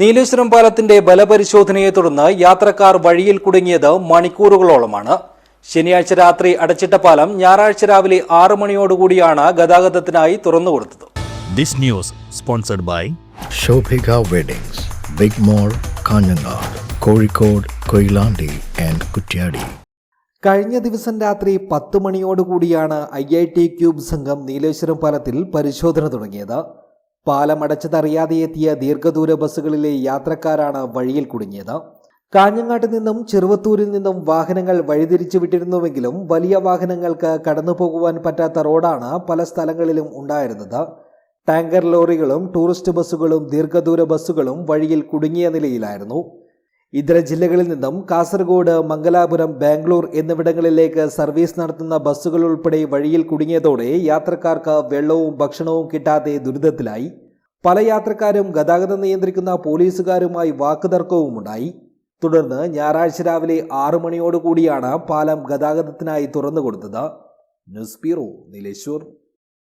നീലേശ്വരം പാലത്തിന്റെ ബലപരിശോധനയെ തുടർന്ന് യാത്രക്കാർ വഴിയിൽ കുടുങ്ങിയത് മണിക്കൂറുകളോളമാണ്. ശനിയാഴ്ച രാത്രി അടച്ചിട്ട പാലം ഞായറാഴ്ച രാവിലെ 6 മണിയോടുകൂടിയാണ് ഗതാഗതത്തിനായി തുറന്നുകൊടുത്തത്. This news sponsored by Shobhika Weddings, Big Mall, Kanyanad, Kozhikode, Koilandi and Kutyadi. കഴിഞ്ഞ ദിവസം രാത്രി 10 മണിയോടുകൂടിയാണ് IIT ക്യൂബ് സംഘം നീലേശ്വരം പാലത്തിൽ പരിശോധന തുടങ്ങിയത്. പാലം അടച്ചതറിയാതെ എത്തിയ ദീർഘദൂര ബസ്സുകളിലെ യാത്രക്കാരാണ് വഴിയിൽ കുടുങ്ങിയത്. കാഞ്ഞങ്ങാട്ട് നിന്നും ചെറുവത്തൂരിൽ നിന്നും വാഹനങ്ങൾ വഴിതിരിച്ചു വിട്ടിരുന്നുവെങ്കിലും വലിയ വാഹനങ്ങൾക്ക് കടന്നു പോകുവാൻ പറ്റാത്ത റോഡാണ് പല സ്ഥലങ്ങളിലും ഉണ്ടായിരുന്നത്. ടാങ്കർ ലോറികളും ടൂറിസ്റ്റ് ബസ്സുകളും ദീർഘദൂര ബസ്സുകളും വഴിയിൽ കുടുങ്ങിയ നിലയിലായിരുന്നു. ഇതര ജില്ലകളിൽ നിന്നും കാസർഗോഡ്, മംഗലാപുരം, ബാംഗ്ലൂർ എന്നിവിടങ്ങളിലേക്ക് സർവീസ് നടത്തുന്ന ബസ്സുകൾ ഉൾപ്പെടെ വഴിയിൽ കുടുങ്ങിയതോടെ യാത്രക്കാർക്ക് വെള്ളവും ഭക്ഷണവും കിട്ടാതെ ദുരിതത്തിലായി. പല യാത്രക്കാരും ഗതാഗതം നിയന്ത്രിക്കുന്ന പോലീസുകാരുമായി വാക്കുതർക്കവുമുണ്ടായി. തുടർന്ന് ഞായറാഴ്ച രാവിലെ 6 മണിയോടുകൂടിയാണ് പാലം ഗതാഗതത്തിനായി തുറന്നുകൊടുത്തത്. News bureau, Nileshwar.